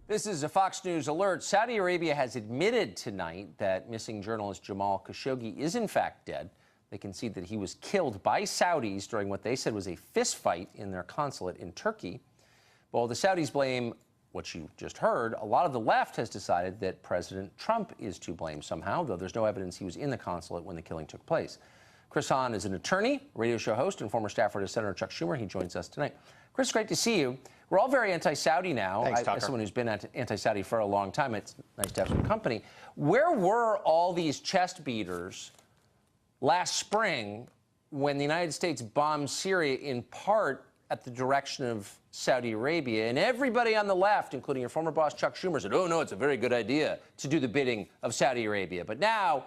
This is a Fox News alert. Saudi Arabia has admitted tonight that missing journalist Jamal Khashoggi is in fact dead. They concede that he was killed by Saudis during what they said was a fistfight in their consulate in Turkey. While the Saudis blame what you just heard, a lot of the left has decided that President Trump is to blame somehow, though there's no evidence he was in the consulate when the killing took place. Chris Hahn is an attorney, radio show host, and former staffer to Senator Chuck Schumer. He joins us tonight. Chris, great to see you. We're all very anti-Saudi now. Thanks, Tucker. As someone who's been anti-Saudi for a long time, it's nice to have some company. Where were all these chest beaters last spring when the United States bombed Syria in part at the direction of Saudi Arabia? And everybody on the left, including your former boss Chuck Schumer, said, oh, no, it's a very good idea to do the bidding of Saudi Arabia. But now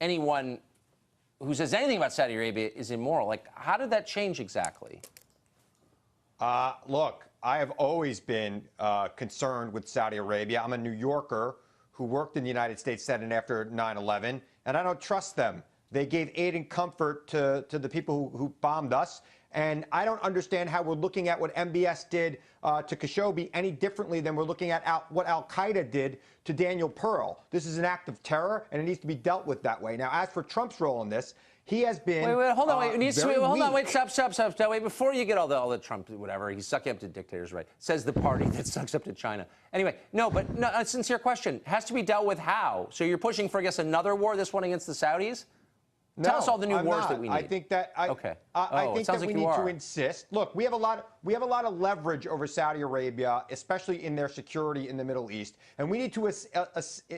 anyone who says anything about Saudi Arabia is immoral. Like, how did that change exactly? Look, I have always been concerned with Saudi Arabia. I'm a New Yorker who worked in the United States Senate after 9/11, and I don't trust them. They gave aid and comfort to the people who bombed us, and I don't understand how we're looking at what MBS did to Khashoggi any differently than we're looking at what Al-Qaeda did to Daniel Pearl. This is an act of terror, and it needs to be dealt with that way. Now, as for Trump's role in this, he has been Wait, hold on, wait, stop. Wait, before you get all the Trump, whatever, he's sucking up to dictators, right? Says the party that sucks up to China. Anyway, no, a sincere question. Has to be dealt with how? So you're pushing for, I guess, another war, this one against the Saudis? No, Tell us all the new wars not. that we need. I think that I think that we need to insist. Look, we have a lot of leverage over Saudi Arabia, especially in their security in the Middle East, and we need to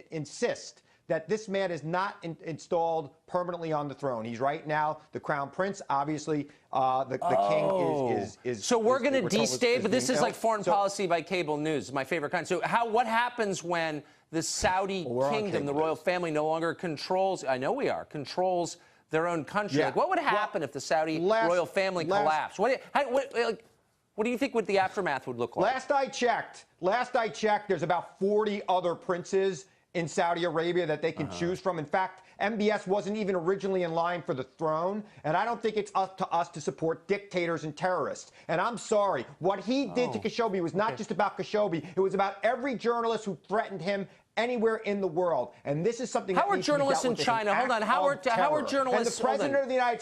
insist that this man is not installed permanently on the throne. He's right now the crown prince. Obviously, the king is. So we're going to destabilize, but this is like foreign policy by cable news, my favorite kind. So what happens when the Saudi kingdom, the royal family, no longer controls? I know we are controls their own country. Yeah. Like, what would happen if the Saudi royal family collapsed? What do you think the aftermath would look like? Last I checked, there's about 40 other princes in Saudi Arabia that they can choose from. In fact, MBS wasn't even originally in line for the throne, and I don't think it's up to us to support dictators and terrorists. And I'm sorry, what he did to Khashoggi was not just about Khashoggi, it was about every journalist who threatened him anywhere in the world. And this is something how are journalists in China? Hold on. How are journalists? And the president of the United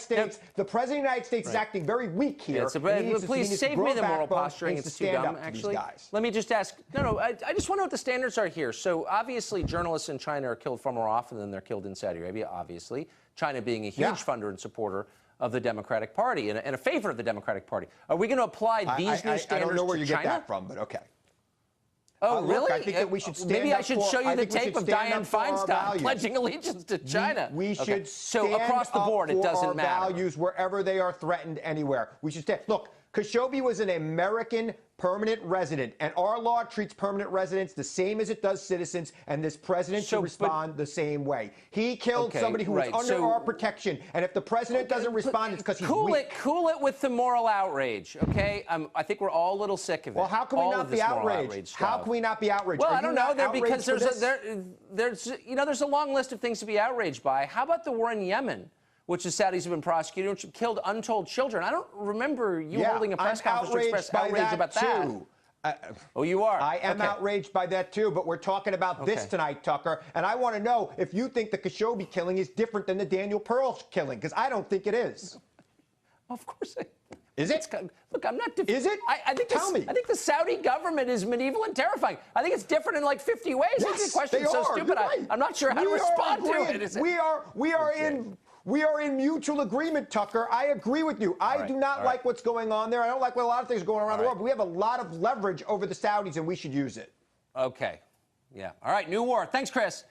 States, is acting very weak here. Please save me the moral posturing. It's too dumb, actually. Let me just ask. I just want to know what the standards are here. So obviously, journalists in China are killed far more often than they're killed in Saudi Arabia. Obviously, China being a huge funder and supporter of the Democratic Party and a favorite of the Democratic Party. Are we going to apply these new standards to China? I don't know where you get that from, but okay. Oh, really? Look, I think that we should stand Maybe I should show you the tape of Dianne Feinstein pledging allegiance to China. We should stand across the board, it doesn't matter. Our values wherever they are threatened anywhere. We should stand. Look, Khashoggi was an American permanent resident, and our law treats permanent residents the same as it does citizens, and this president should respond the same way. He killed somebody who was under our protection, and if the president doesn't respond, it's because he's weak. Cool it with the moral outrage, okay? I think we're all a little sick of it. Well, how can we not be outraged? How can we not be outraged? Well, I don't know, because there's a long list of things to be outraged by. How about the war in Yemen, which the Saudis have been prosecuting, which killed untold children? I don't remember you holding a press conference to express outrage about that. Oh, you are? I am outraged by that, too, but we're talking about this tonight, Tucker, and I want to know if you think the Khashoggi killing is different than the Daniel Pearl killing, because I don't think it is. Of course Is it? Look, I'm not. Is it? Tell me. I think the Saudi government is medieval and terrifying. I think it's different in like 50 ways. Yes, the question is so stupid. Right. I'm not sure how to respond to it. We are in mutual agreement, Tucker. I agree with you. I do not like what's going on there. I don't like what a lot of things are going on around the world. But we have a lot of leverage over the Saudis, and we should use it. Okay. Yeah. All right. New war. Thanks, Chris.